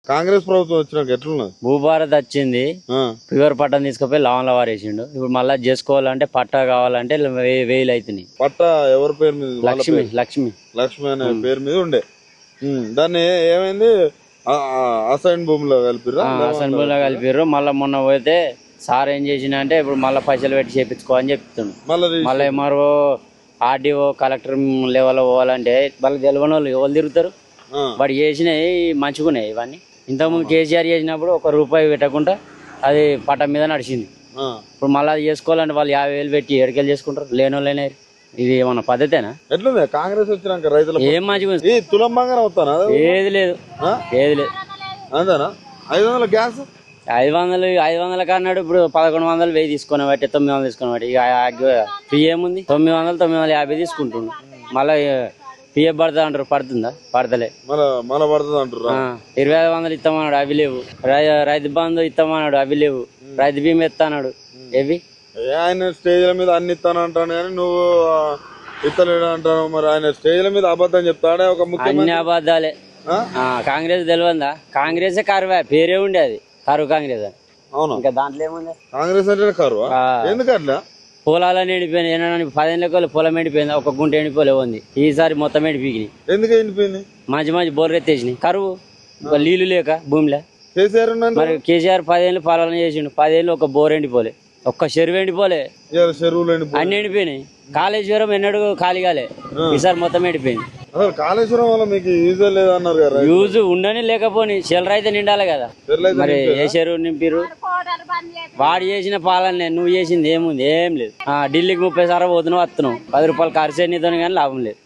కాంగ్రెస్ ప్రభుత్వం వచ్చినాక ఎట్లున్నది? భూభారత్ వచ్చింది, ప్యూర్ పట్టం తీసుకుపోయి లావంలో వారేసిండు. ఇప్పుడు మళ్ళీ చేసుకోవాలంటే పట్టా కావాలంటే వేలు అవుతున్నాయి. పట్టా ఎవరి పేరు మీద? లక్ష్మి లక్ష్మి అనే పేరు మీద ఉండే. దాన్ని ఏమైంది? అసైన్ భూమిలో కలిపిర్రు. అసైన్ భూమిలో కలిపిర్రు. మళ్ళీ మొన్న పోతే సార్ ఏం చేసిన అంటే ఇప్పుడు మళ్ళీ పైసలు పెట్టి చేపించుకోవాలని చెప్తుండు. మళ్ళీ ఎంఆర్ఓ ఆర్డీఓ కలెక్టర్ లెవెల్లో పోవాలంటే వాళ్ళు తెలియని వాళ్ళు ఎవరు తిరుగుతారు? వాడు చేసినవి మంచుకున్నాయి ఇవన్నీ. ఇంతకుముందు కేసీఆర్ చేసినప్పుడు ₹1 పెట్టకుండా అది పట్టం మీద నడిచింది. ఇప్పుడు మళ్ళీ అది చేసుకోవాలంటే వాళ్ళు 50,000 పెట్టి ఎడకెళ్ళి చేసుకుంటారు. లేనోళ్ళైనా ఇది ఏమన్నా పద్ధతేనా? ఎట్లుంది కాంగ్రెస్ వచ్చినాక రైతులు ఏం మంచిగా తులం బంగారం అవుతానా? ఏది లేదు. అంతేనా? 500 గ్యాస్ 500 కన్నాడు. ఇప్పుడు 1100 1000 తీసుకునే బట్టి 900 తీసుకునే బట్టి ఇక ఫ్రీ ఏముంది? 900 950 తీసుకుంటుండు. మళ్ళీ పిఎఫ్ పడుతుంది అంటారు, పడుతుందా? పడతలే. మళ్ళీ పడుతుంది అంటారు. 2500 ఇస్తామన్నాడు, అవి లేవు. రైతు బంధు ఇస్తామన్నాడు, అవి లేవు. రైతు బీమా ఇస్తాడు, ఏవి? ఆయన స్టేజ్ల మీద అన్ని ఇస్తాను అంటాను కానీ నువ్వు ఇస్తలేడు అంటాను. మరి ఆయన స్టేజ్ల మీద అబద్ధం చెప్తాడే ఒక ముఖ్యమంత్రి. అన్ని అబద్ధాలే. కాంగ్రెస్ తెలియదా? కాంగ్రెస్ కరువే, పేరే ఉండేది కరువు కాంగ్రెస్ అని. అవును, ఇంకా దాంట్లో ఏముంది? కాంగ్రెస్ అంటే కరువు. ఎందుకట్లా? పొలాలని ఎండిపోయినాయి. ఏమన్నా 10 ఏళ్ళ పొలం ఎండిపోయింది, ఒక గుంట ఎండిపోలే ఉంది. ఈసారి మొత్తం ఎండిపోయినాయి. ఎందుకు ఎండిపోయింది? మంచి బోర్లు ఎత్తేసినాయి. కరువు, నీళ్లు లేక భూమిలో. కేసీఆర్ మరి కేసీఆర్ 10 ఏళ్ళు పాలన చేసిండు. 10 ఏళ్ళు ఒక బోర్ ఎండిపోలే, ఒక్క చెరువు ఎండిపోలే. చెరువులు అన్ని ఎండిపోయినాయి. కాళేశ్వరం ఎన్నడూ ఖాళీ కాలే, ఈసారి మొత్తం ఎండిపోయింది. అసలు కాళేశ్వరం వల్ల మీకు యూజ్ లేదన్నారు కదా? యూజ్ ఉండని లేకపోని చెల్లర అయితే నిండాలి కదా. మరి ఏ చెరువు నింపిరు? వాడు చేసిన పాలన నువ్వు చేసింది ఏముంది? ఏం లేదు. ఢిల్లీకి 30 సార్లు పోతున్నావు, వస్తున్నావు. ₹10 ఖర్చు నీతో కానీ లాభం లేదు.